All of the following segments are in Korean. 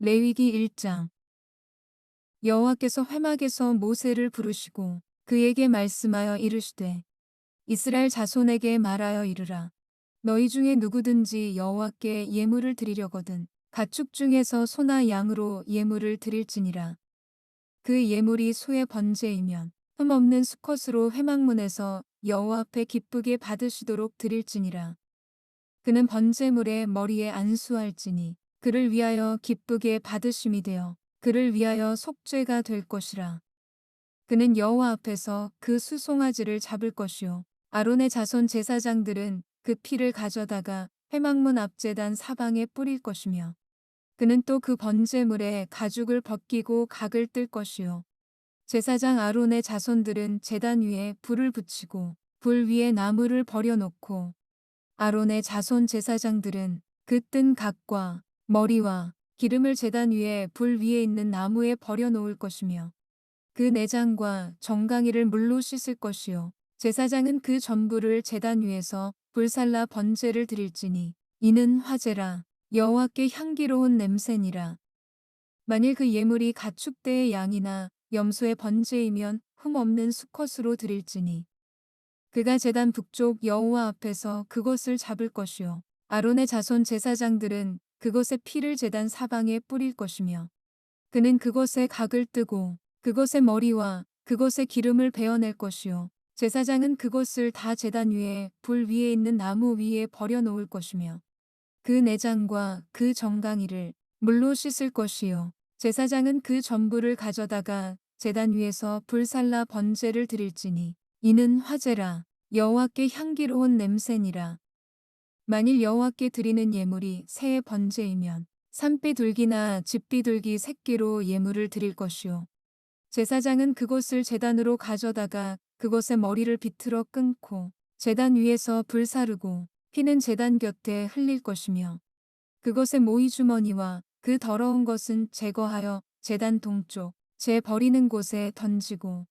레위기 1장. 여호와께서 회막에서 모세를 부르시고 그에게 말씀하여 이르시되 이스라엘 자손에게 말하여 이르라. 너희 중에 누구든지 여호와께 예물을 드리려거든 가축 중에서 소나 양으로 예물을 드릴지니라. 그 예물이 소의 번제이면 흠없는 수컷으로 회막문에서 여호와 앞에 기쁘게 받으시도록 드릴지니라. 그는 번제물의 머리에 안수할지니 그를 위하여 기쁘게 받으심이 되어 그를 위하여 속죄가 될 것이라. 그는 여호와 앞에서 그 수송아지를 잡을 것이요 아론의 자손 제사장들은 그 피를 가져다가 회막문 앞제단 사방에 뿌릴 것이며 그는 또 그 번제물에 가죽을 벗기고 각을 뜰 것이요 제사장 아론의 자손들은 제단 위에 불을 붙이고 불 위에 나무를 버려놓고 아론의 자손 제사장들은 그 뜬 각과 머리와 기름을 제단 위에 불 위에 있는 나무에 버려 놓을 것이며 그 내장과 정강이를 물로 씻을 것이요 제사장은 그 전부를 제단 위에서 불살라 번제를 드릴지니 이는 화제라 여호와께 향기로운 냄새니라. 만일 그 예물이 가축대의 양이나 염소의 번제이면 흠없는 수컷으로 드릴지니 그가 제단 북쪽 여호와 앞에서 그것을 잡을 것이요 아론의 자손 제사장들은 그것의 피를 제단 사방에 뿌릴 것이며 그는 그것에 각을 뜨고 그것의 머리와 그것의 기름을 베어낼 것이요 제사장은 그것을 다 제단 위에 불 위에 있는 나무 위에 버려 놓을 것이며 그 내장과 그 정강이를 물로 씻을 것이요 제사장은 그 전부를 가져다가 제단 위에서 불살라 번제를 드릴지니 이는 화제라 여호와께 향기로운 냄새니라. 만일 여호와께 드리는 예물이 새의 번제이면 산비둘기나 집비둘기 새끼로 예물을 드릴 것이요 제사장은 그것을 제단으로 가져다가 그것의 머리를 비틀어 끊고 제단 위에서 불사르고 피는 제단 곁에 흘릴 것이며 그것의 모이주머니와 그 더러운 것은 제거하여 제단 동쪽 제 버리는 곳에 던지고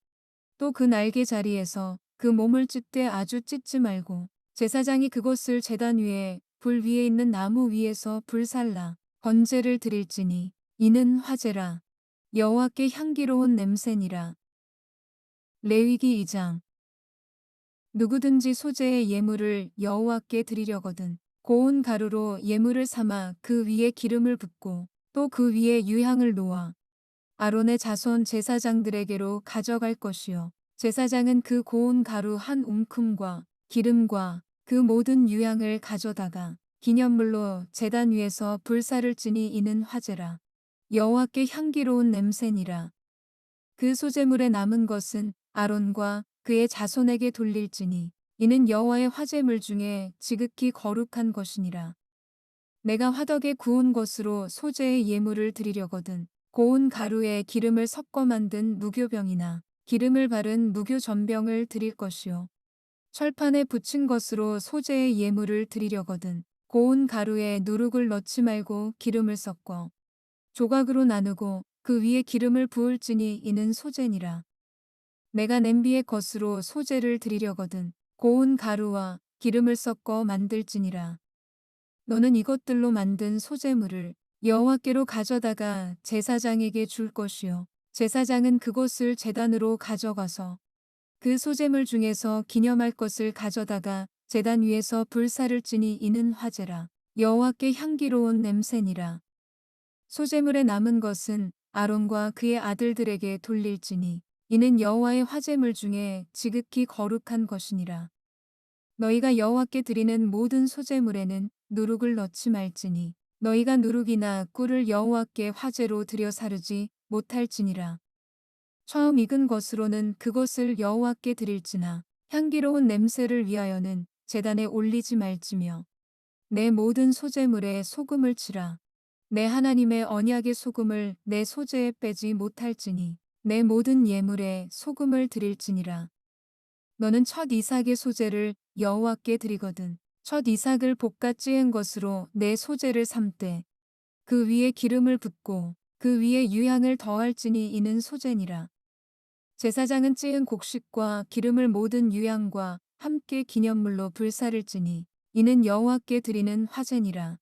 또 그 날개 자리에서 그 몸을 찢되 아주 찢지 말고 제사장이 그것을 제단 위에 불 위에 있는 나무 위에서 불살라 번제를 드릴지니 이는 화제라 여호와께 향기로운 냄새니라. 레위기 2장. 누구든지 소재의 예물을 여호와께 드리려거든 고운 가루로 예물을 삼아 그 위에 기름을 붓고 또 그 위에 유향을 놓아 아론의 자손 제사장들에게로 가져갈 것이요 제사장은 그 고운 가루 한 움큼과 기름과 그 모든 유향을 가져다가 기념물로 제단 위에서 불사를 지니 이는 화제라 여호와께 향기로운 냄새니라. 그 소제물에 남은 것은 아론과 그의 자손에게 돌릴지니 이는 여호와의 화제물 중에 지극히 거룩한 것이니라. 내가 화덕에 구운 것으로 소제의 예물을 드리려거든 고운 가루에 기름을 섞어 만든 무교병이나 기름을 바른 무교전병을 드릴 것이요 철판에 붙인 것으로 소제의 예물을 드리려거든 고운 가루에 누룩을 넣지 말고 기름을 섞어 조각으로 나누고 그 위에 기름을 부을지니 이는 소제니라. 내가 냄비의 것으로 소제를 드리려거든 고운 가루와 기름을 섞어 만들지니라. 너는 이것들로 만든 소제물을 여호와께로 가져다가 제사장에게 줄 것이요 제사장은 그것을 제단으로 가져가서 그 소제물 중에서 기념할 것을 가져다가 제단 위에서 불사를 지니 이는 화제라 여호와께 향기로운 냄새니라. 소제물에 남은 것은 아론과 그의 아들들에게 돌릴지니 이는 여호와의 화제물 중에 지극히 거룩한 것이니라. 너희가 여호와께 드리는 모든 소제물에는 누룩을 넣지 말지니 너희가 누룩이나 꿀을 여호와께 화제로 드려 사르지 못할지니라. 처음 익은 것으로는 그것을 여호와께 드릴지나 향기로운 냄새를 위하여는 제단에 올리지 말지며 내 모든 소제물에 소금을 치라. 내 하나님의 언약의 소금을 내 소제에 빼지 못할지니 내 모든 예물에 소금을 드릴지니라. 너는 첫 이삭의 소제를 여호와께 드리거든 첫 이삭을 볶아 찌은 것으로 내 소제를 삼되 그 위에 기름을 붓고 그 위에 유향을 더할지니 이는 소제니라. 제사장은 찌은 곡식과 기름을 모든 유향과 함께 기념물로 불사를지니 이는 여호와께 드리는 화제니라.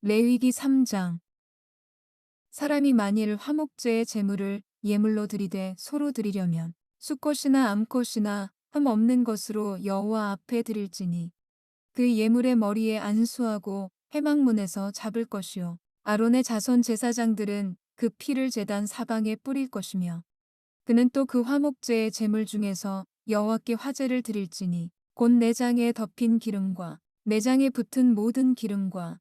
레위기 3장. 사람이 만일 화목제의 제물을 예물로 드리되 소로 드리려면 수꽃이나 암꽃이나 흠 없는 것으로 여호와 앞에 드릴지니 그 예물의 머리에 안수하고 회막문에서 잡을 것이요 아론의 자손 제사장들은 그 피를 제단 사방에 뿌릴 것이며 그는 또 그 화목제의 제물 중에서 여호와께 화제를 드릴지니 곧 내장에 덮인 기름과 내장에 붙은 모든 기름과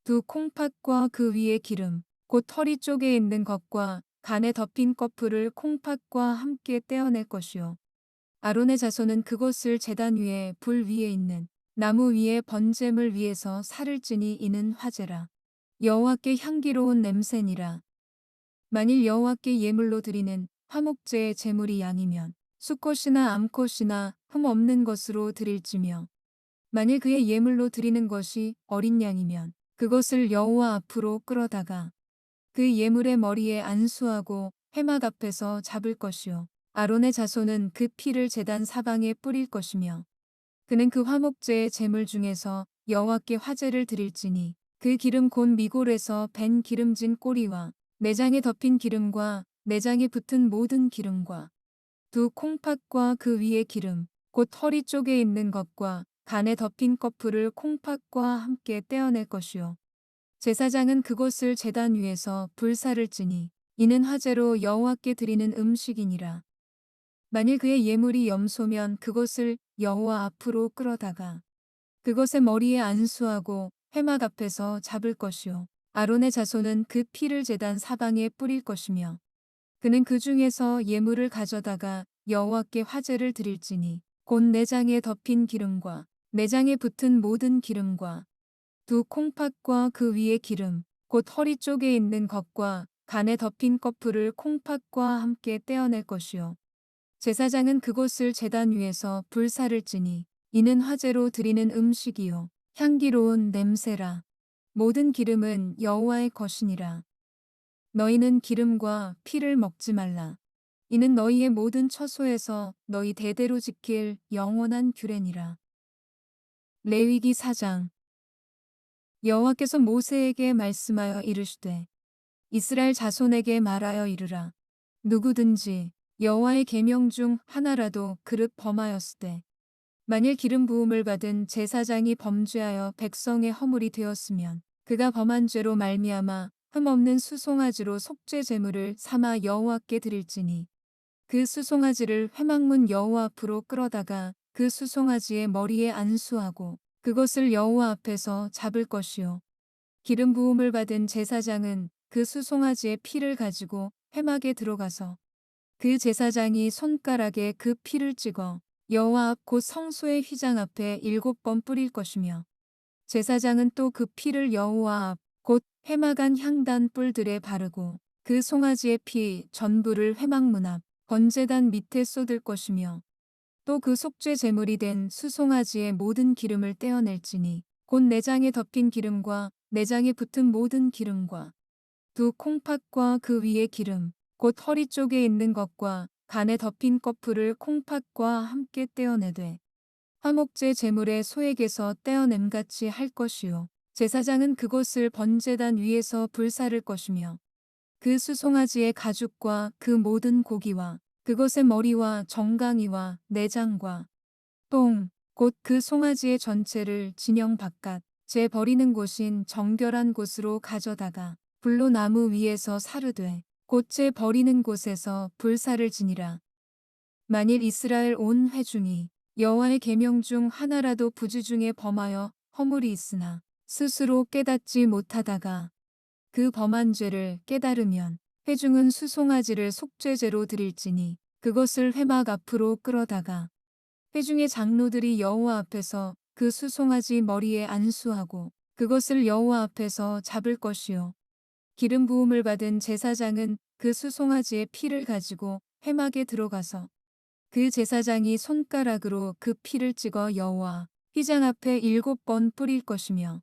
두 콩팥과 그 위의 기름 곧 허리 쪽에 있는 것과 간에 덮인 꺼풀을 콩팥과 함께 떼어낼 것이요 아론의 자손은 그것을 제단 위에 불 위에 있는 나무 위에 번제물 위에서 살을 찌니 이는 화제라 여호와께 향기로운 냄새니라. 만일 여호와께 예물로 드리는 화목제의 제물이 양이면 수꽃이나 암꽃이나 흠 없는 것으로 드릴지며 만일 그의 예물로 드리는 것이 어린 양이면 그것을 여호와 앞으로 끌어다가 그 예물의 머리에 안수하고 회막 앞에서 잡을 것이요 아론의 자손은 그 피를 제단 사방에 뿌릴 것이며 그는 그 화목제의 제물 중에서 여호와께 화제를 드릴지니 그 기름 곧 미골에서 밴 기름진 꼬리와 내장에 덮인 기름과 내장에 붙은 모든 기름과 두 콩팥과 그 위의 기름 곧 허리 쪽에 있는 것과 간에 덮인 꺼풀을 콩팥과 함께 떼어낼 것이요 제사장은 그것을 제단 위에서 불사를 찌니 이는 화제로 여호와께 드리는 음식이니라. 만일 그의 예물이 염소면 그것을 여호와 앞으로 끌어다가 그것의 머리에 안수하고 회막 앞에서 잡을 것이요 아론의 자손은 그 피를 제단 사방에 뿌릴 것이며 그는 그 중에서 예물을 가져다가 여호와께 화제를 드릴지니 곧 내장에 덮인 기름과 내장에 붙은 모든 기름과 두 콩팥과 그 위의 기름 곧 허리 쪽에 있는 것과 간에 덮인 꺼풀을 콩팥과 함께 떼어낼 것이요 제사장은 그것을 제단 위에서 불사를 찌니 이는 화제로 드리는 음식이요 향기로운 냄새라. 모든 기름은 여호와의 것이니라. 너희는 기름과 피를 먹지 말라. 이는 너희의 모든 처소에서 너희 대대로 지킬 영원한 규례니라. 레위기 4장. 여호와께서 모세에게 말씀하여 이르시되 이스라엘 자손에게 말하여 이르라. 누구든지 여호와의 계명 중 하나라도 그릇 범하였으되 만일 기름 부음을 받은 제사장이 범죄하여 백성의 허물이 되었으면 그가 범한 죄로 말미암아 흠없는 수송아지로 속죄 제물을 삼아 여호와께 드릴지니 그 수송아지를 회막문 여호와 앞으로 끌어다가 그 수송아지의 머리에 안수하고 그것을 여호와 앞에서 잡을 것이요 기름 부음을 받은 제사장은 그 수송아지의 피를 가지고 회막에 들어가서 그 제사장이 손가락에 그 피를 찍어 여호와 앞 곧 성소의 휘장 앞에 7번 뿌릴 것이며 제사장은 또 그 피를 여호와 앞 곧 회막 안 향단 뿔들에 바르고 그 송아지의 피 전부를 회막문 앞 번제단 밑에 쏟을 것이며 또 그 속죄 제물이 된 수송아지의 모든 기름을 떼어낼지니 곧 내장에 덮인 기름과 내장에 붙은 모든 기름과 두 콩팥과 그 위의 기름 곧 허리 쪽에 있는 것과 간에 덮인 꺼풀을 콩팥과 함께 떼어내되 화목제 제물의 소액에서 떼어냄같이 할 것이요 제사장은 그것을 번제단 위에서 불사를 것이며 그 수송아지의 가죽과 그 모든 고기와 그것의 머리와 정강이와 내장과 똥 곧 그 송아지의 전체를 진영 바깥 제 버리는 곳인 정결한 곳으로 가져다가 불로 나무 위에서 사르되 곧제 버리는 곳에서 불사를 지니라. 만일 이스라엘 온 회중이 여호와의 계명 중 하나라도 부지 중에 범하여 허물이 있으나 스스로 깨닫지 못하다가 그 범한 죄를 깨달으면 회중은 수송아지를 속죄제로 드릴지니 그것을 회막 앞으로 끌어다가 회중의 장로들이 여호와 앞에서 그 수송아지 머리에 안수하고 그것을 여호와 앞에서 잡을 것이요 기름 부음을 받은 제사장은 그 수송아지의 피를 가지고 회막에 들어가서 그 제사장이 손가락으로 그 피를 찍어 여호와 휘장 앞에 7번 뿌릴 것이며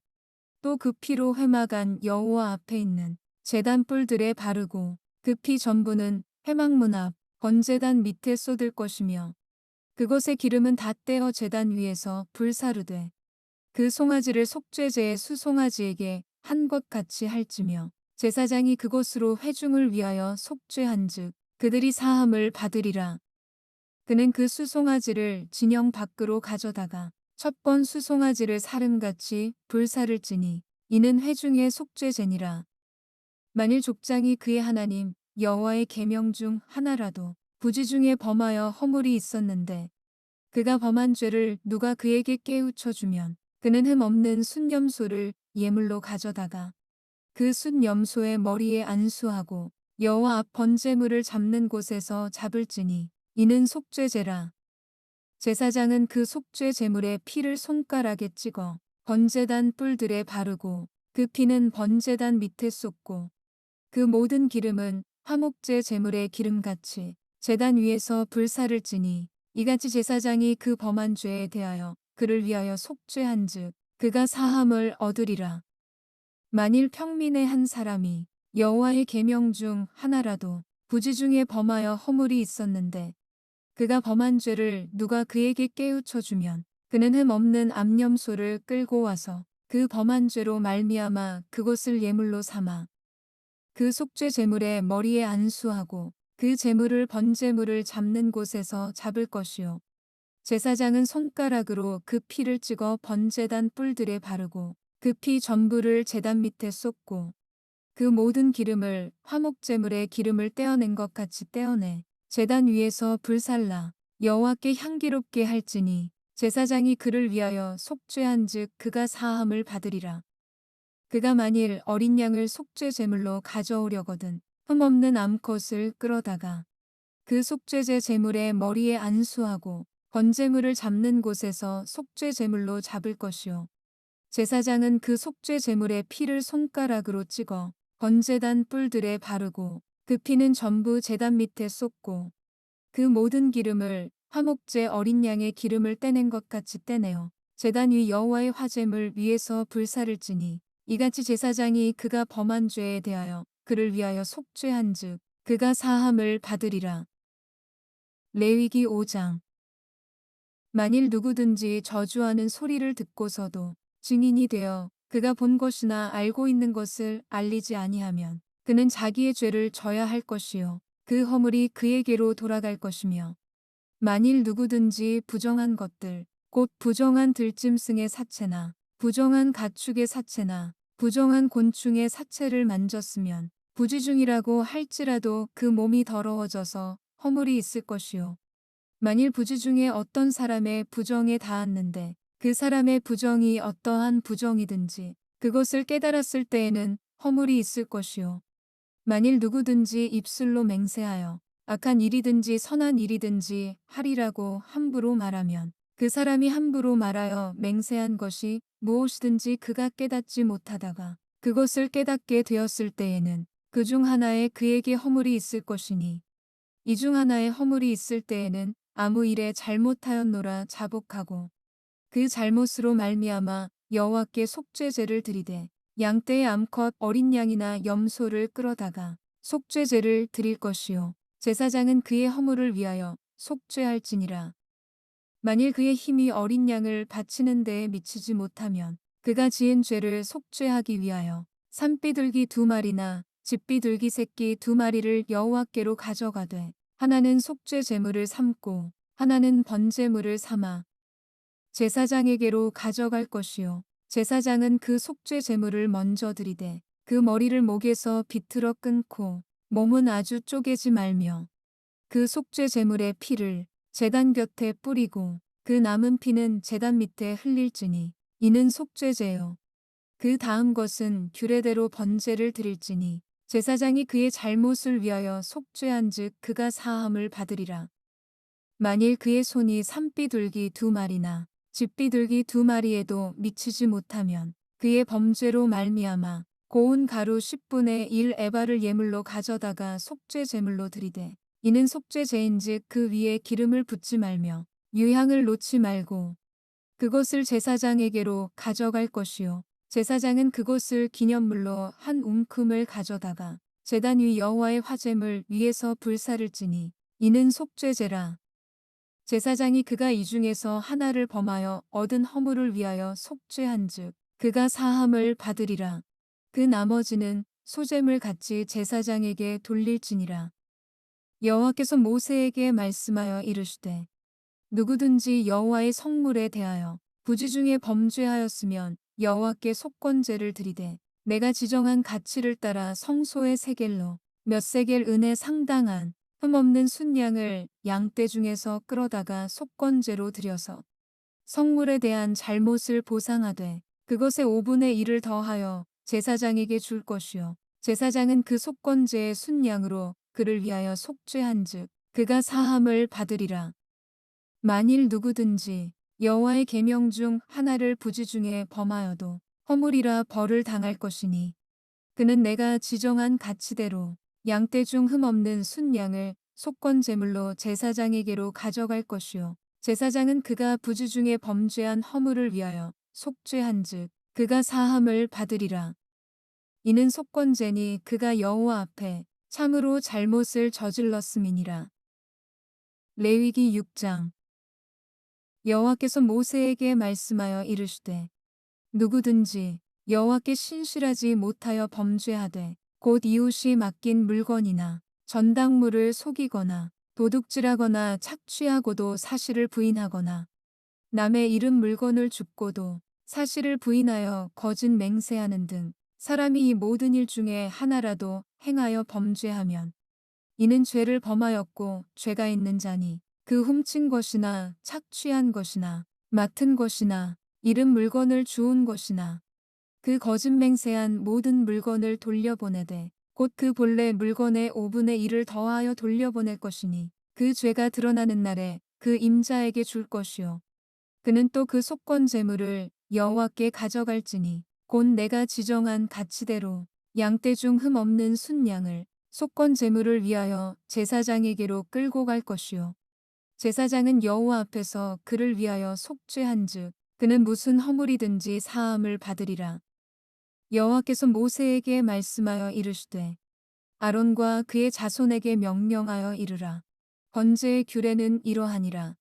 또 그 피로 회막 안 여호와 앞에 있는 제단 뿔들에 바르고 그 피 전부는 회막문 앞 번제단 밑에 쏟을 것이며 그것의 기름은 다 떼어 제단 위에서 불사르되 그 송아지를 속죄제의 수송아지에게 한 것 같이 할지며 제사장이 그것으로 회중을 위하여 속죄한즉 그들이 사함을 받으리라. 그는 그 수송아지를 진영 밖으로 가져다가 첫 번 수송아지를 사름같이 불사를 찌니 이는 회중의 속죄제니라. 만일 족장이 그의 하나님 여호와의 계명 중 하나라도 부지 중에 범하여 허물이 있었는데 그가 범한 죄를 누가 그에게 깨우쳐 주면 그는 흠 없는 순염소를 예물로 가져다가 그 순염소의 머리에 안수하고 여호와 앞 번제물을 잡는 곳에서 잡을지니 이는 속죄제라. 제사장은 그 속죄 제물의 피를 손가락에 찍어 번제단 뿔들에 바르고 그 피는 번제단 밑에 쏟고 그 모든 기름은 화목제 제물의 기름같이 제단 위에서 불사를 찌니 이같이 제사장이 그 범한 죄에 대하여 그를 위하여 속죄한즉 그가 사함을 얻으리라. 만일 평민의 한 사람이 여호와의 계명 중 하나라도 부지 중에 범하여 허물이 있었는데 그가 범한 죄를 누가 그에게 깨우쳐 주면 그는 흠 없는 암염소를 끌고 와서 그 범한 죄로 말미암아 그것을 예물로 삼아 그 속죄 제물의 머리에 안수하고 그 제물을 번제물을 잡는 곳에서 잡을 것이요. 제사장은 손가락으로 그 피를 찍어 번제단 뿔들에 바르고 그 피 전부를 제단 밑에 쏟고 그 모든 기름을 화목제물의 기름을 떼어낸 것 같이 떼어내 제단 위에서 불살라 여호와께 향기롭게 할지니 제사장이 그를 위하여 속죄한즉 그가 사함을 받으리라. 그가 만일 어린 양을 속죄 제물로 가져오려거든 흠없는 암컷을 끌어다가 그 속죄제 제물의 머리에 안수하고 번제물을 잡는 곳에서 속죄 제물로 잡을 것이요. 제사장은 그 속죄 제물의 피를 손가락으로 찍어 번제단 뿔들에 바르고 그 피는 전부 제단 밑에 쏟고 그 모든 기름을 화목제 어린 양의 기름을 떼낸 것 같이 떼내어 제단 위 여호와의 화제물 위에서 불사를 찌니 이같이 제사장이 그가 범한 죄에 대하여 그를 위하여 속죄한즉 그가 사함을 받으리라. 레위기 5장. 만일 누구든지 저주하는 소리를 듣고서도 증인이 되어 그가 본 것이나 알고 있는 것을 알리지 아니하면 그는 자기의 죄를 져야 할 것이요 그 허물이 그에게로 돌아갈 것이며 만일 누구든지 부정한 것들 곧 부정한 들짐승의 사체나 부정한 가축의 사체나 부정한 곤충의 사체를 만졌으면 부지중이라고 할지라도 그 몸이 더러워져서 허물이 있을 것이요 만일 부지 중에 어떤 사람의 부정에 닿았는데 그 사람의 부정이 어떠한 부정이든지 그것을 깨달았을 때에는 허물이 있을 것이요 만일 누구든지 입술로 맹세하여 악한 일이든지 선한 일이든지 하리라고 함부로 말하면 그 사람이 함부로 말하여 맹세한 것이 무엇이든지 그가 깨닫지 못하다가 그것을 깨닫게 되었을 때에는 그 중 하나에 그에게 허물이 있을 것이니 이 중 하나에 허물이 있을 때에는 아무 일에 잘못하였노라 자복하고 그 잘못으로 말미암아 여호와께 속죄제를 드리되 양떼의 암컷 어린 양이나 염소를 끌어다가 속죄제를 드릴 것이요 제사장은 그의 허물을 위하여 속죄할지니라. 만일 그의 힘이 어린 양을 바치는 데에 미치지 못하면 그가 지은 죄를 속죄하기 위하여 산비둘기 2마리나 집비둘기 새끼 2마리를 여호와께로 가져가되 하나는 속죄 제물을 삼고 하나는 번제물을 삼아 제사장에게로 가져갈 것이요 제사장은 그 속죄 제물을 먼저 드리되 그 머리를 목에서 비틀어 끊고 몸은 아주 쪼개지 말며 그 속죄 제물의 피를 제단 곁에 뿌리고 그 남은 피는 제단 밑에 흘릴지니 이는 속죄제요. 그 다음 것은 규례대로 번제를 드릴지니 제사장이 그의 잘못을 위하여 속죄한즉 그가 사함을 받으리라. 만일 그의 손이 산비둘기 2마리나 집비둘기 2마리에도 미치지 못하면 그의 범죄로 말미암아 고운 가루 10분의 1 에바를 예물로 가져다가 속죄 제물로 드리되 이는 속죄제인즉 그 위에 기름을 붓지 말며 유향을 놓지 말고 그것을 제사장에게로 가져갈 것이요 제사장은 그것을 기념물로 한 움큼을 가져다가 제단 위 여호와의 화제물 위에서 불사를 찌니 이는 속죄제라. 제사장이 그가 이 중에서 하나를 범하여 얻은 허물을 위하여 속죄한즉 그가 사함을 받으리라. 그 나머지는 소재물 같이 제사장에게 돌릴지니라. 여호와께서 모세에게 말씀하여 이르시되 누구든지 여호와의 성물에 대하여 부지 중에 범죄하였으면 여호와께 속건제를 드리되 내가 지정한 가치를 따라 성소의 세겔로 몇 세겔 은에 상당한 흠없는 순양을 양떼 중에서 끌어다가 속건제로 드려서 성물에 대한 잘못을 보상하되 그것의 5분의 1을 더하여 제사장에게 줄 것이요 제사장은 그 속건제의 순양으로 그를 위하여 속죄한즉 그가 사함을 받으리라. 만일 누구든지 여호와의 계명 중 하나를 부지 중에 범하여도 허물이라 벌을 당할 것이니 그는 내가 지정한 가치대로 양떼 중 흠없는 순양을 속건 제물로 제사장에게로 가져갈 것이요 제사장은 그가 부지 중에 범죄한 허물을 위하여 속죄한즉 그가 사함을 받으리라. 이는 속건제니 그가 여호와 앞에 참으로 잘못을 저질렀음이니라. 레위기 6장. 여호와께서 모세에게 말씀하여 이르시되 누구든지 여호와께 신실하지 못하여 범죄하되 곧 이웃이 맡긴 물건이나 전당물을 속이거나 도둑질하거나 착취하고도 사실을 부인하거나 남의 잃은 물건을 줍고도 사실을 부인하여 거짓 맹세하는 등 사람이 이 모든 일 중에 하나라도 행하여 범죄하면 이는 죄를 범하였고 죄가 있는 자니 그 훔친 것이나 착취한 것이나 맡은 것이나 잃은 물건을 주운 것이나 그 거짓 맹세한 모든 물건을 돌려보내되 곧 그 본래 물건의 5분의 1을 더하여 돌려보낼 것이니 그 죄가 드러나는 날에 그 임자에게 줄 것이요 그는 또 그 속건 제물을 여호와께 가져갈지니 곧 내가 지정한 가치대로 양떼 중 흠 없는 순양을 속건 제물을 위하여 제사장에게로 끌고 갈 것이요 제사장은 여호와 앞에서 그를 위하여 속죄한즉 그는 무슨 허물이든지 사함을 받으리라. 여호와께서 모세에게 말씀하여 이르시되 아론과 그의 자손에게 명령하여 이르라. 번제의 규례는 이러하니라.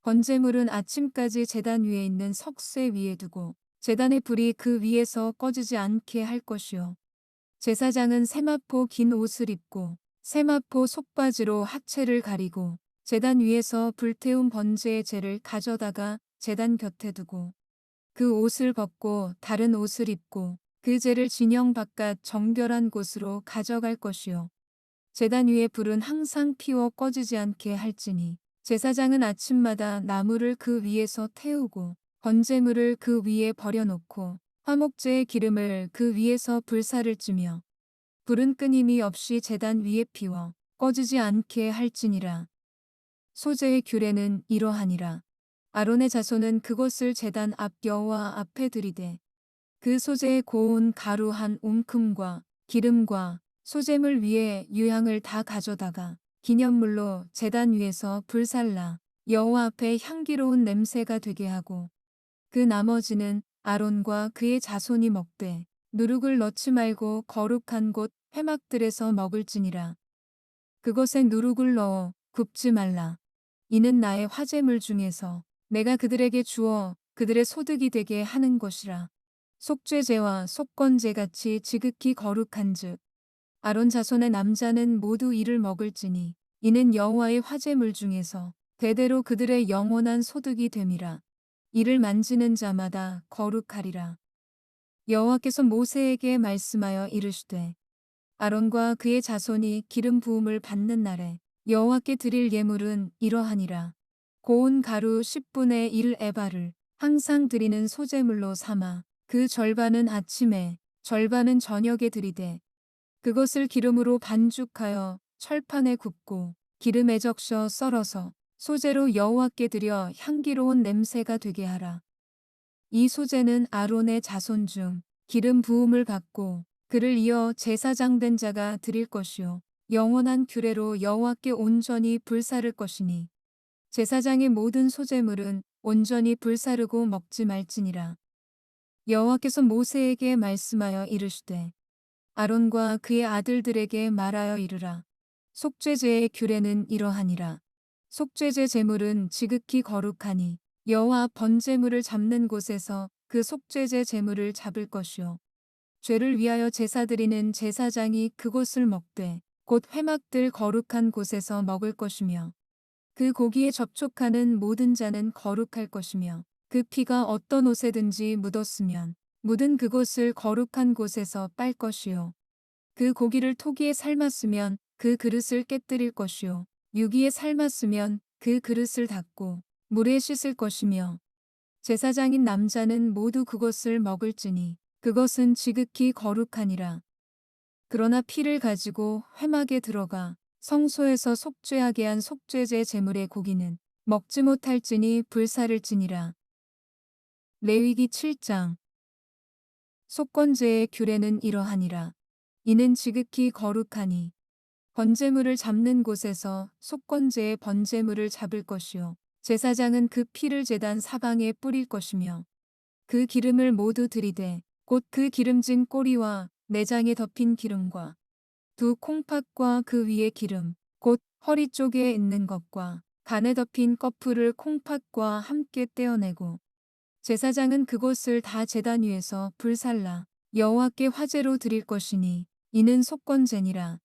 번제물은 아침까지 제단 위에 있는 석쇠 위에 두고 제단의 불이 그 위에서 꺼지지 않게 할 것이요. 제사장은 세마포 긴 옷을 입고 세마포 속바지로 하체를 가리고 제단 위에서 불태운 번제의 재를 가져다가 제단 곁에 두고 그 옷을 벗고 다른 옷을 입고 그 재를 진영 바깥 정결한 곳으로 가져갈 것이요. 제단 위에 불은 항상 피워 꺼지지 않게 할지니 제사장은 아침마다 나무를 그 위에서 태우고 번제물을 그 위에 버려놓고 화목제의 기름을 그 위에서 불사를 찌며 불은 끊임이 없이 제단 위에 피워 꺼지지 않게 할지니라. 소제의 규례는 이러하니라. 아론의 자손은 그것을 제단 앞 여호와 앞에 들이되 그 소제의 고운 가루 한 움큼과 기름과 소제물 위에 유향을 다 가져다가 기념물로 제단 위에서 불살라 여호와 앞에 향기로운 냄새가 되게 하고 그 나머지는 아론과 그의 자손이 먹되 누룩을 넣지 말고 거룩한 곳 회막들에서 먹을지니라. 그것에 누룩을 넣어 굽지 말라. 이는 나의 화제물 중에서 내가 그들에게 주어 그들의 소득이 되게 하는 것이라. 속죄제와 속건제같이 지극히 거룩한즉 아론 자손의 남자는 모두 이를 먹을지니 이는 여호와의 화제물 중에서 대대로 그들의 영원한 소득이 됨이라. 이를 만지는 자마다 거룩하리라. 여호와께서 모세에게 말씀하여 이르시되 아론과 그의 자손이 기름 부음을 받는 날에 여호와께 드릴 예물은 이러하니라. 고운 가루 10분의 1 에바를 항상 드리는 소제물로 삼아 그 절반은 아침에 절반은 저녁에 드리되 그것을 기름으로 반죽하여 철판에 굽고 기름에 적셔 썰어서 소제로 여호와께 드려 향기로운 냄새가 되게 하라. 이 소제는 아론의 자손 중 기름 부음을 받고 그를 이어 제사장 된 자가 드릴 것이요 영원한 규례로 여호와께 온전히 불사를 것이니 제사장의 모든 소제물은 온전히 불사르고 먹지 말지니라. 여호와께서 모세에게 말씀하여 이르시되 아론과 그의 아들들에게 말하여 이르라. 속죄제의 규례는 이러하니라. 속죄제 제물은 지극히 거룩하니 여호와 번제물을 잡는 곳에서 그 속죄제 제물을 잡을 것이요 죄를 위하여 제사 드리는 제사장이 그곳을 먹되 곧 회막들 거룩한 곳에서 먹을 것이며 그 고기에 접촉하는 모든 자는 거룩할 것이며 그 피가 어떤 옷에든지 묻었으면 묻은 그곳을 거룩한 곳에서 빨 것이요 그 고기를 토기에 삶았으면 그 그릇을 깨뜨릴 것이요 유기에 삶았으면 그 그릇을 닦고 물에 씻을 것이며 제사장인 남자는 모두 그것을 먹을지니 그것은 지극히 거룩하니라. 그러나 피를 가지고 회막에 들어가 성소에서 속죄하게 한 속죄제 제물의 고기는 먹지 못할지니 불사를지니라. 레위기 7장. 속건제의 규례는 이러하니라. 이는 지극히 거룩하니 번제물을 잡는 곳에서 속건제의 번제물을 잡을 것이요 제사장은 그 피를 제단 사방에 뿌릴 것이며 그 기름을 모두 들이되 곧 그 기름진 꼬리와 내장에 덮인 기름과 두 콩팥과 그 위에 기름 곧 허리 쪽에 있는 것과 간에 덮인 꺼풀을 콩팥과 함께 떼어내고 제사장은 그것을 다 제단 위에서 불살라 여호와께 화제로 드릴 것이니 이는 속건제니라.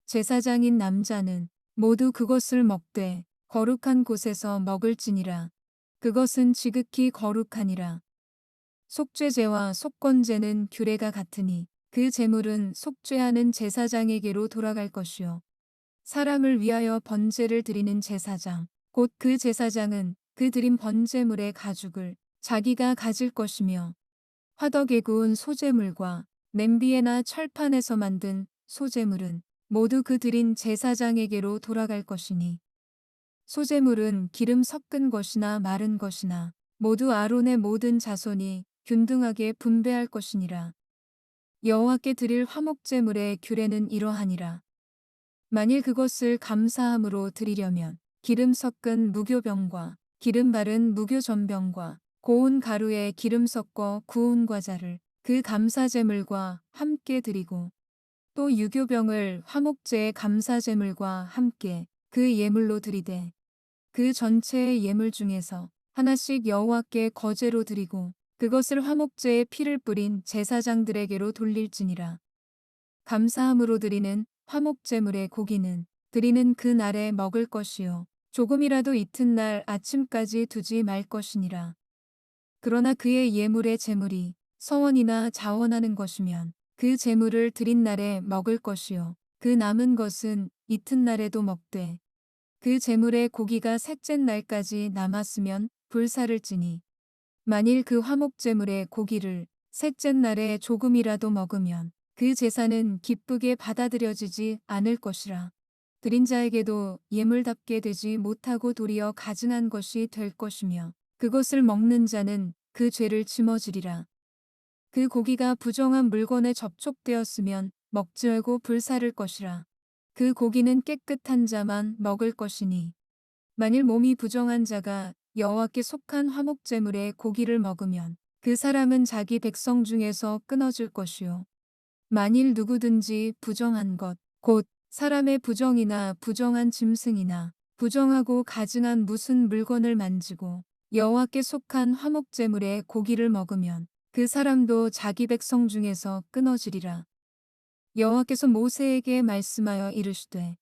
제사장인 남자는 모두 그것을 먹되 거룩한 곳에서 먹을지니라. 그것은 지극히 거룩하니라. 속죄제와 속건제는 규례가 같으니 그 제물은 속죄하는 제사장에게로 돌아갈 것이요 사람을 위하여 번제를 드리는 제사장 곧 그 제사장은 그 드린 번제물의 가죽을 자기가 가질 것이며 화덕에 구운 소제물과 냄비에나 철판에서 만든 소제물은 모두 그 드린 제사장에게로 돌아갈 것이니 소제물은 기름 섞은 것이나 마른 것이나 모두 아론의 모든 자손이 균등하게 분배할 것이니라. 여호와께 드릴 화목제물의 규례는 이러하니라. 만일 그것을 감사함으로 드리려면 기름 섞은 무교병과 기름 바른 무교전병과 고운 가루에 기름 섞어 구운 과자를 그 감사제물과 함께 드리고 또 유교병을 화목제의 감사제물과 함께 그 예물로 드리되 그 전체의 예물 중에서 하나씩 여호와께 거제로 드리고 그것을 화목제의 피를 뿌린 제사장들에게로 돌릴지니라. 감사함으로 드리는 화목제물의 고기는 드리는 그 날에 먹을 것이요 조금이라도 이튿날 아침까지 두지 말 것이니라. 그러나 그의 예물의 제물이 서원이나 자원하는 것이면 그 제물을 드린 날에 먹을 것이요 그 남은 것은 이튿날에도 먹되 그 제물의 고기가 셋째 날까지 남았으면 불사를지니 만일 그 화목제물의 고기를 셋째 날에 조금이라도 먹으면 그 제사는 기쁘게 받아들여지지 않을 것이라. 드린 자에게도 예물답게 되지 못하고 도리어 가증한 것이 될 것이며 그것을 먹는 자는 그 죄를 짊어지리라. 그 고기가 부정한 물건에 접촉되었으면 먹지 말고 불사를 것이라. 그 고기는 깨끗한 자만 먹을 것이니 만일 몸이 부정한 자가 여호와께 속한 화목제물의 고기를 먹으면 그 사람은 자기 백성 중에서 끊어질 것이요 만일 누구든지 부정한 것 곧 사람의 부정이나 부정한 짐승이나 부정하고 가증한 무슨 물건을 만지고 여호와께 속한 화목제물의 고기를 먹으면 그 사람도 자기 백성 중에서 끊어지리라. 여호와께서 모세에게 말씀하여 이르시되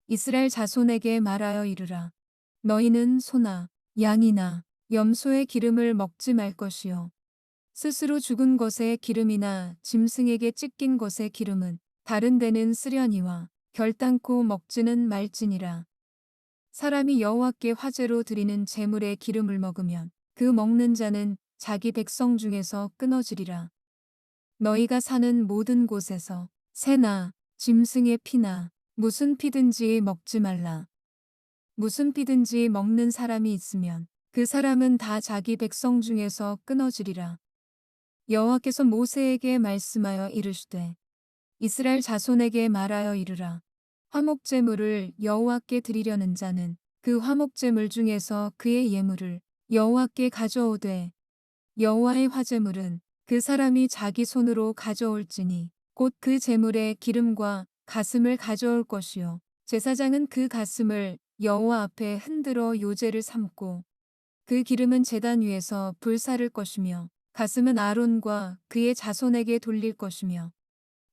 이스라엘 자손에게 말하여 이르라. 너희는 소나 양이나 염소의 기름을 먹지 말 것이요 스스로 죽은 것의 기름이나 짐승에게 찢긴 것의 기름은 다른 데는 쓰려니와 결단코 먹지는 말지니라. 사람이 여호와께 화제로 드리는 제물의 기름을 먹으면 그 먹는 자는 자기 백성 중에서 끊어지리라. 너희가 사는 모든 곳에서 새나 짐승의 피나 무슨 피든지 먹지 말라. 무슨 피든지 먹는 사람이 있으면 그 사람은 다 자기 백성 중에서 끊어지리라. 여호와께서 모세에게 말씀하여 이르시되 이스라엘 자손에게 말하여 이르라. 화목제물을 여호와께 드리려는 자는 그 화목제물 중에서 그의 예물을 여호와께 가져오되 여호와의 화제물은 그 사람이 자기 손으로 가져올지니 곧 그 제물의 기름과 가슴을 가져올 것이요 제사장은 그 가슴을 여호와 앞에 흔들어 요제를 삼고 그 기름은 제단 위에서 불사를 것이며 가슴은 아론과 그의 자손에게 돌릴 것이며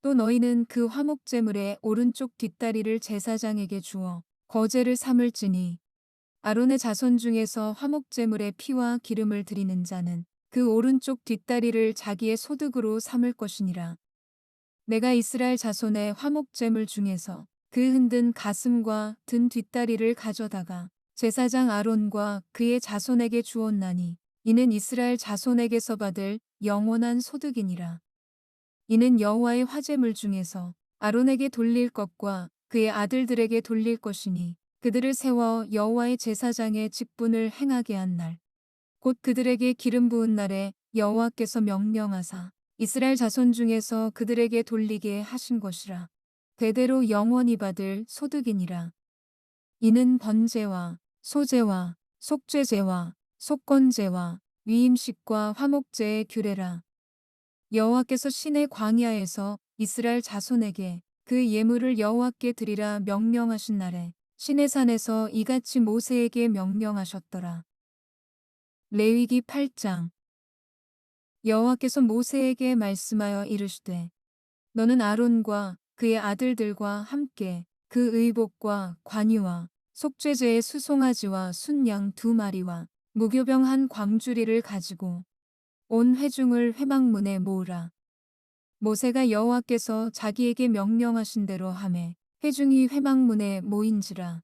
또 너희는 그 화목제물의 오른쪽 뒷다리를 제사장에게 주어 거제를 삼을지니 아론의 자손 중에서 화목제물의 피와 기름을 드리는 자는 그 오른쪽 뒷다리를 자기의 소득으로 삼을 것이니라. 내가 이스라엘 자손의 화목제물 중에서 그 흔든 가슴과 든 뒷다리를 가져다가 제사장 아론과 그의 자손에게 주었나니 이는 이스라엘 자손에게서 받을 영원한 소득이니라. 이는 여호와의 화제물 중에서 아론에게 돌릴 것과 그의 아들들에게 돌릴 것이니 그들을 세워 여호와의 제사장의 직분을 행하게 한 날, 곧 그들에게 기름 부은 날에 여호와께서 명령하사 이스라엘 자손 중에서 그들에게 돌리게 하신 것이라. 대대로 영원히 받을 소득이니라. 이는 번제와 소제와 속죄제와 속건제와 위임식과 화목제의 규례라. 여호와께서 시내 광야에서 이스라엘 자손에게 그 예물을 여호와께 드리라 명령하신 날에 시내산에서 이같이 모세에게 명령하셨더라. 레위기 8장. 여호와께서 모세에게 말씀하여 이르시되 너는 아론과 그의 아들들과 함께 그 의복과 관유와 속죄제의 수송아지와 순양 2마리와 무교병 한 광주리를 가지고 온 회중을 회막문에 모으라. 모세가 여호와께서 자기에게 명령하신 대로 하매 회중이 회막문에 모인지라.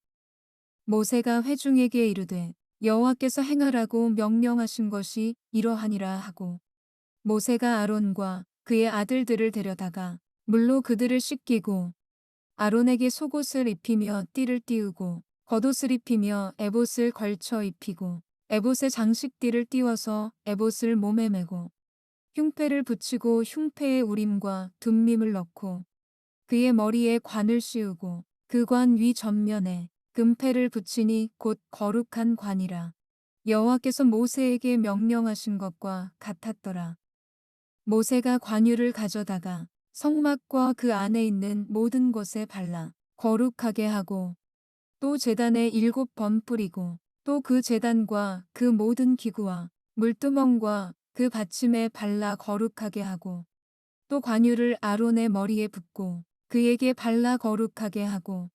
모세가 회중에게 이르되 여호와께서 행하라고 명령하신 것이 이러하니라 하고 모세가 아론과 그의 아들들을 데려다가 물로 그들을 씻기고 아론에게 속옷을 입히며 띠를 띄우고 겉옷을 입히며 에봇을 걸쳐 입히고 에봇에 장식띠를 띄워서 에봇을 몸에 메고 흉패를 붙이고 흉패에 우림과 둠밈을 넣고 그의 머리에 관을 씌우고 그 관 위 전면에 금패를 붙이니 곧 거룩한 관이라. 여호와께서 모세에게 명령하신 것과 같았더라. 모세가 관유를 가져다가 성막과 그 안에 있는 모든 곳에 발라 거룩하게 하고 또 제단에 7번 뿌리고 또 그 제단과 그 모든 기구와 물두멍과 그 받침에 발라 거룩하게 하고 또 관유를 아론의 머리에 붓고 그에게 발라 거룩하게 하고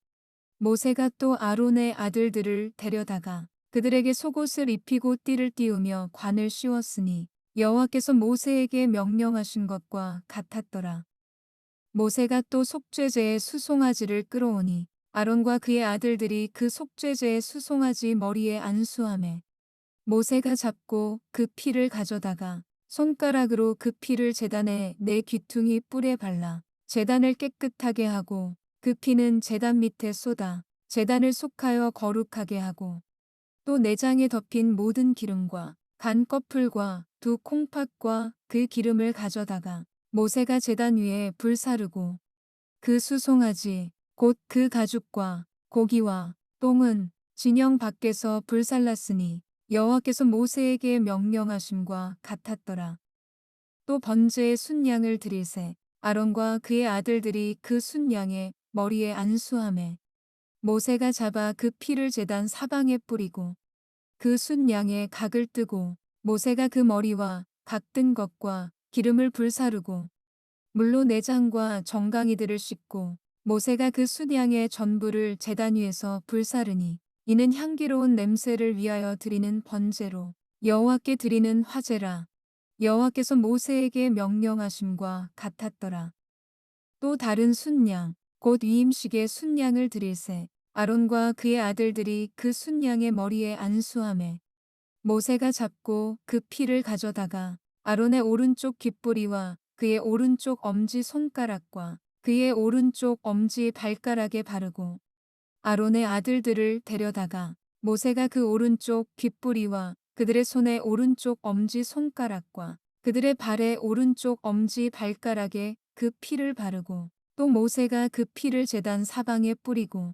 모세가 또 아론의 아들들을 데려다가 그들에게 속옷을 입히고 띠를 띄우며 관을 씌웠으니 여호와께서 모세에게 명령하신 것과 같았더라. 모세가 또 속죄제의 수송아지를 끌어오니 아론과 그의 아들들이 그 속죄제의 수송아지 머리에 안수하매 모세가 잡고 그 피를 가져다가 손가락으로 그 피를 제단의 네 귀퉁이 뿔에 발라 제단을 깨끗하게 하고 그 피는 제단 밑에 쏟아 제단을 속하여 거룩하게 하고 또 내장에 덮인 모든 기름과 간 껍풀과 두 콩팥과 그 기름을 가져다가 모세가 제단 위에 불사르고 그 수송아지 곧 그 가죽과 고기와 똥은 진영 밖에서 불살랐으니 여호와께서 모세에게 명령하심과 같았더라. 또 번제의 순양을 드릴새 아론과 그의 아들들이 그 순양의 머리에 안수하매 모세가 잡아 그 피를 제단 사방에 뿌리고 그 순양의 각을 뜨고 모세가 그 머리와 각 뜬 것과 기름을 불사르고 물로 내장과 정강이들을 씻고 모세가 그 순양의 전부를 제단 위에서 불사르니 이는 향기로운 냄새를 위하여 드리는 번제로 여호와께 드리는 화제라. 여호와께서 모세에게 명령하심과 같았더라. 또 다른 순양 곧 위임식의 순양을 드릴새 아론과 그의 아들들이 그 순양의 머리에 안수하매 모세가 잡고 그 피를 가져다가 아론의 오른쪽 귓뿌리와 그의 오른쪽 엄지 손가락과 그의 오른쪽 엄지 발가락에 바르고 아론의 아들들을 데려다가 모세가 그 오른쪽 귓뿌리와 그들의 손의 오른쪽 엄지 손가락과 그들의 발의 오른쪽 엄지 발가락에 그 피를 바르고 또 모세가 그 피를 제단 사방에 뿌리고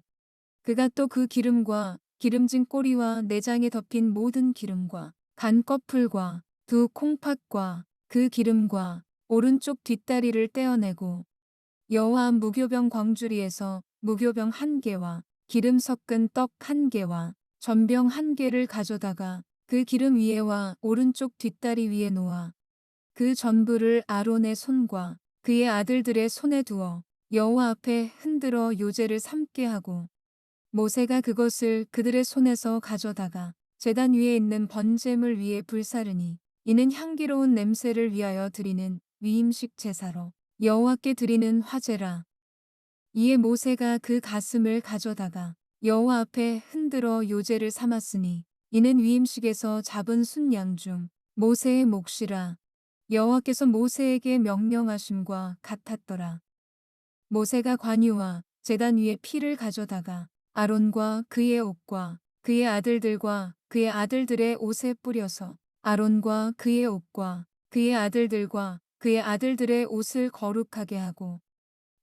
그가 또 그 기름과 기름진 꼬리와 내장에 덮인 모든 기름과 간 껍풀과 두 콩팥과 그 기름과 오른쪽 뒷다리를 떼어내고 여호와 무교병 광주리에서 무교병 1개와 기름 섞은 떡 1개와 전병 1개를 가져다가 그 기름 위에와 오른쪽 뒷다리 위에 놓아 그 전부를 아론의 손과 그의 아들들의 손에 두어 여호와 앞에 흔들어 요제를 삼게 하고 모세가 그것을 그들의 손에서 가져다가 제단 위에 있는 번제물 위에 불사르니 이는 향기로운 냄새를 위하여 드리는 위임식 제사로 여호와께 드리는 화제라. 이에 모세가 그 가슴을 가져다가 여호와 앞에 흔들어 요제를 삼았으니 이는 위임식에서 잡은 순양 중 모세의 몫이라. 여호와께서 모세에게 명령하심과 같았더라. 모세가 관유와 제단 위에 피를 가져다가 아론과 그의 옷과 그의 아들들과 그의 아들들의 옷에 뿌려서 아론과 그의 옷과 그의 아들들과 그의 아들들의 옷을 거룩하게 하고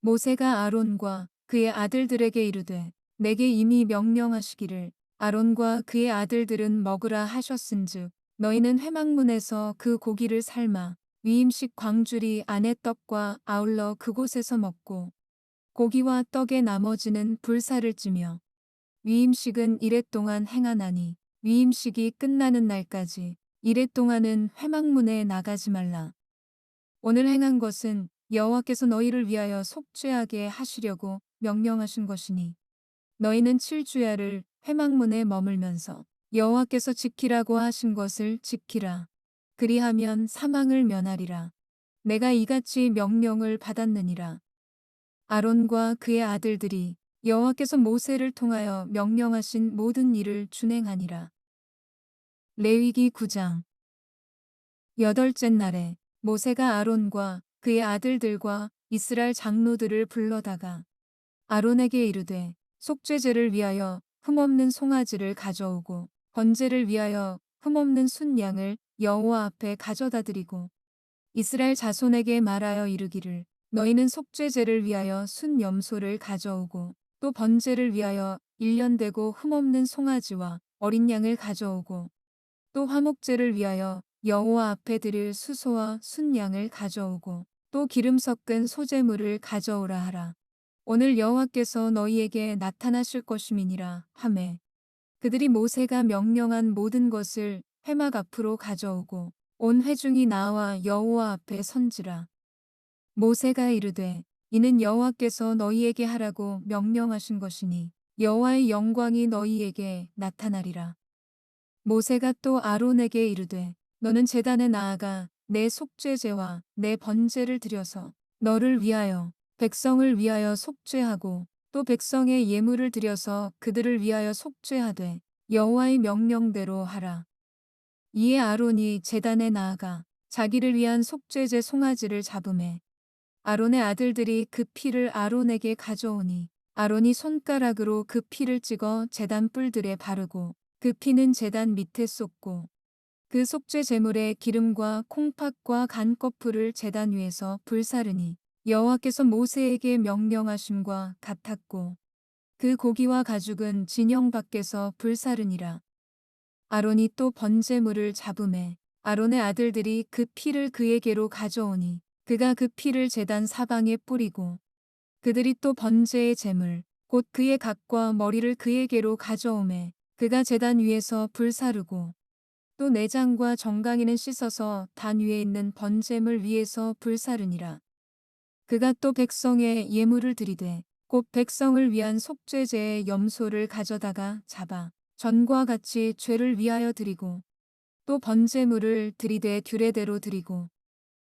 모세가 아론과 그의 아들들에게 이르되 내게 이미 명령하시기를 아론과 그의 아들들은 먹으라 하셨은즉 너희는 회막문에서 그 고기를 삶아 위임식 광주리 안에 떡과 아울러 그곳에서 먹고 고기와 떡의 나머지는 불사를 찌며 위임식은 이랫 동안 행하나니 위임식이 끝나는 날까지 이랫 동안은 회막문에 나가지 말라. 오늘 행한 것은 여호와께서 너희를 위하여 속죄하게 하시려고 명령하신 것이니 너희는 7주야를 회막문에 머물면서 여호와께서 지키라고 하신 것을 지키라. 그리하면 사망을 면하리라. 내가 이같이 명령을 받았느니라. 아론과 그의 아들들이 여호와께서 모세를 통하여 명령하신 모든 일을 준행하니라. 레위기 9장. 여덟째 날에 모세가 아론과 그의 아들들과 이스라엘 장로들을 불러다가 아론에게 이르되 속죄제를 위하여 흠없는 송아지를 가져오고 번제를 위하여 흠없는 순양을 여호와 앞에 가져다 드리고 이스라엘 자손에게 말하여 이르기를 너희는 속죄제를 위하여 순염소를 가져오고 또 번제를 위하여 1년 되고 흠없는 송아지와 어린 양을 가져오고 또 화목제를 위하여 여호와 앞에 드릴 수소와 순양을 가져오고 또 기름 섞은 소제물을 가져오라 하라. 오늘 여호와께서 너희에게 나타나실 것임이니라 하매 그들이 모세가 명령한 모든 것을 회막 앞으로 가져오고 온 회중이 나와 여호와 앞에 선지라. 모세가 이르되 이는 여호와께서 너희에게 하라고 명령하신 것이니 여호와의 영광이 너희에게 나타나리라. 모세가 또 아론에게 이르되 너는 제단에 나아가 내 속죄제와 내 번제를 드려서 너를 위하여 백성을 위하여 속죄하고 또 백성의 예물을 드려서 그들을 위하여 속죄하되 여호와의 명령대로 하라. 이에 아론이 제단에 나아가 자기를 위한 속죄제 송아지를 잡으매 아론의 아들들이 그 피를 아론에게 가져오니 아론이 손가락으로 그 피를 찍어 제단 뿔들에 바르고 그 피는 제단 밑에 쏟고 그 속죄 제물에 기름과 콩팥과 간꺼풀을 제단 위에서 불사르니 여호와께서 모세에게 명령하심과 같았고 그 고기와 가죽은 진영 밖에서 불사르니라. 아론이 또 번제물을 잡으매 아론의 아들들이 그 피를 그에게로 가져오니 그가 그 피를 제단 사방에 뿌리고 그들이 또 번제의 제물 곧 그의 각과 머리를 그에게로 가져오매 그가 제단 위에서 불사르고 또 내장과 정강이는 씻어서 단 위에 있는 번제물 위에서 불사르니라. 그가 또 백성의 예물을 드리되 곧 백성을 위한 속죄제의 염소를 가져다가 잡아 전과 같이 죄를 위하여 드리고 또 번제물을 드리되 규례대로 드리고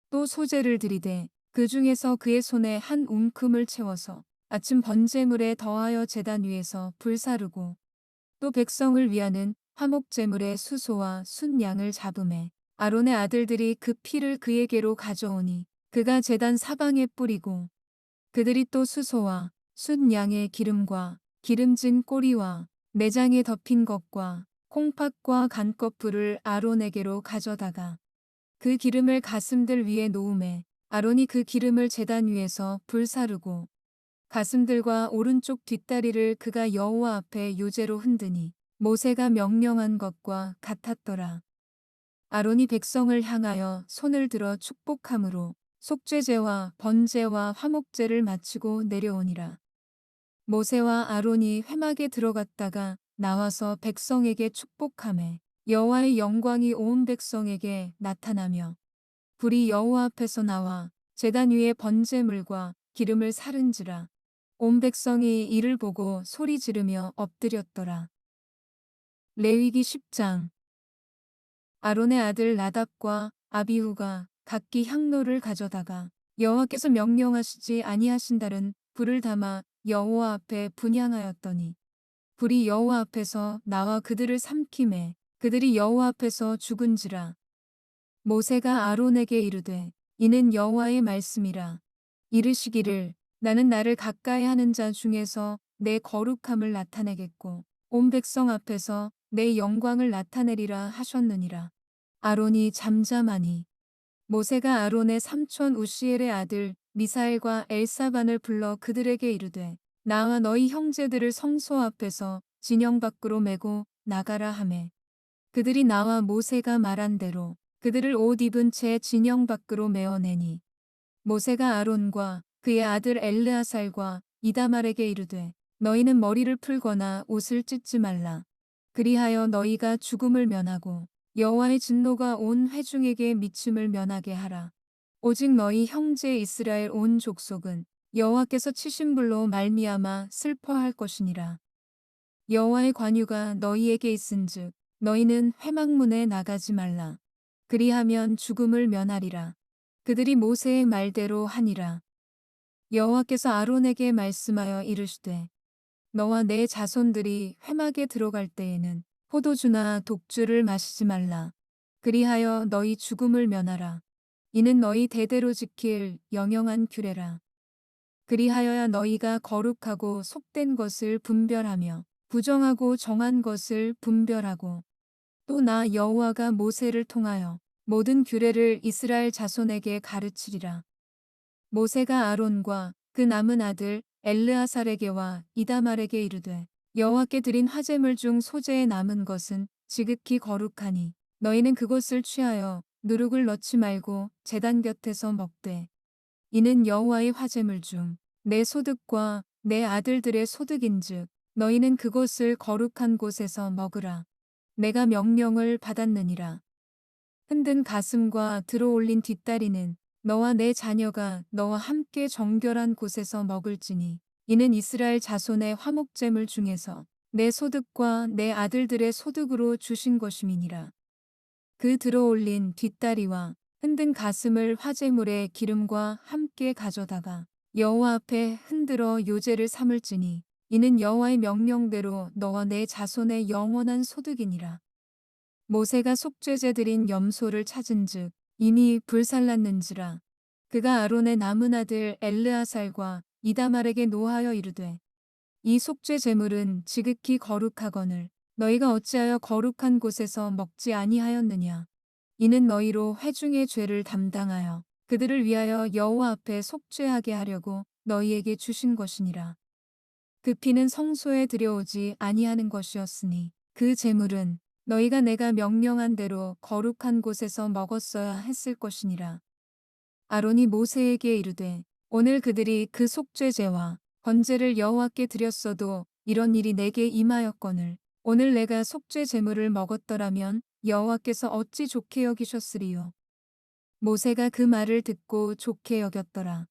또 소제를 드리되 그 중에서 그의 손에 한 움큼을 채워서 아침 번제물에 더하여 제단 위에서 불사르고 또 백성을 위하는 화목제물의 수소와 순양을 잡으매 아론의 아들들이 그 피를 그에게로 가져오니 그가 제단 사방에 뿌리고 그들이 또 수소와 순양의 기름과 기름진 꼬리와 내장에 덮인 것과 콩팥과 간꺼풀을 아론에게로 가져다가 그 기름을 가슴들 위에 놓음에 아론이 그 기름을 제단 위에서 불사르고 가슴들과 오른쪽 뒷다리를 그가 여호와 앞에 요제로 흔드니 모세가 명령한 것과 같았더라. 아론이 백성을 향하여 손을 들어 축복함으로 속죄제와 번제와 화목제를 마치고 내려오니라. 모세와 아론이 회막에 들어갔다가 나와서 백성에게 축복하매 여호와의 영광이 온 백성에게 나타나며 불이 여호와 앞에서 나와 제단 위에 번제물과 기름을 사른지라. 온 백성이 이를 보고 소리 지르며 엎드렸더라. 레위기 10장. 아론의 아들 나답과 아비후가 각기 향로를 가져다가 여호와께서 명령하시지 아니하신다는 불을 담아 여호와 앞에 분향하였더니 불이 여호와 앞에서 나와 그들을 삼키매 그들이 여호와 앞에서 죽은지라. 모세가 아론에게 이르되 이는 여호와의 말씀이라. 이르시기를 나는 나를 가까이 하는 자 중에서 내 거룩함을 나타내겠고 온 백성 앞에서 내 영광을 나타내리라 하셨느니라. 아론이 잠잠하니 모세가 아론의 삼촌 우시엘의 아들 미사엘과 엘사반을 불러 그들에게 이르되 나와 너희 형제들을 성소 앞에서 진영 밖으로 메고 나가라 하매 그들이 나와 모세가 말한 대로 그들을 옷 입은 채 진영 밖으로 메어내니 모세가 아론과 그의 아들 엘르아살과 이다말에게 이르되 너희는 머리를 풀거나 옷을 찢지 말라. 그리하여 너희가 죽음을 면하고 여호와의 진노가 온 회중에게 미침을 면하게 하라. 오직 너희 형제 이스라엘 온 족속은 여호와께서 치신 불로 말미암아 슬퍼할 것이니라. 여호와의 관유가 너희에게 있은즉 너희는 회막문에 나가지 말라. 그리하면 죽음을 면하리라. 그들이 모세의 말대로 하니라. 여호와께서 아론에게 말씀하여 이르시되 너와 내 자손들이 회막에 들어갈 때에는 포도주나 독주를 마시지 말라. 그리하여 너희 죽음을 면하라. 이는 너희 대대로 지킬 영영한 규례라. 그리하여야 너희가 거룩하고 속된 것을 분별하며 부정하고 정한 것을 분별하고 또 나 여호와가 모세를 통하여 모든 규례를 이스라엘 자손에게 가르치리라. 모세가 아론과 그 남은 아들 엘르아살에게와 이다말에게 이르되 여호와께 드린 화제물 중 소재에 남은 것은 지극히 거룩하니 너희는 그것을 취하여 누룩을 넣지 말고 제단 곁에서 먹되 이는 여호와의 화제물 중 내 소득과 내 아들들의 소득인즉 너희는 그것을 거룩한 곳에서 먹으라. 내가 명령을 받았느니라. 흔든 가슴과 들어올린 뒷다리는 너와 내 자녀가 너와 함께 정결한 곳에서 먹을지니 이는 이스라엘 자손의 화목제물 중에서 내 소득과 내 아들들의 소득으로 주신 것임이니라. 그 들어올린 뒷다리와 흔든 가슴을 화제물의 기름과 함께 가져다가 여호와 앞에 흔들어 요제를 삼을지니 이는 여호와의 명령대로 너와 내 자손의 영원한 소득이니라. 모세가 속죄제 드린 염소를 찾은즉 이미 불살랐는지라. 그가 아론의 남은 아들 엘르아살과 이다말에게 노하여 이르되 이 속죄 제물은 지극히 거룩하거늘 너희가 어찌하여 거룩한 곳에서 먹지 아니하였느냐. 이는 너희로 회중의 죄를 담당하여 그들을 위하여 여호와 앞에 속죄하게 하려고 너희에게 주신 것이니라. 그 피는 성소에 들여오지 아니하는 것이었으니 그 제물은 너희가 내가 명령한 대로 거룩한 곳에서 먹었어야 했을 것이니라. 아론이 모세에게 이르되 오늘 그들이 그 속죄제와 번제를 여호와께 드렸어도 이런 일이 내게 임하였거늘 오늘 내가 속죄 제물을 먹었더라면 여호와께서 어찌 좋게 여기셨으리요. 모세가 그 말을 듣고 좋게 여겼더라.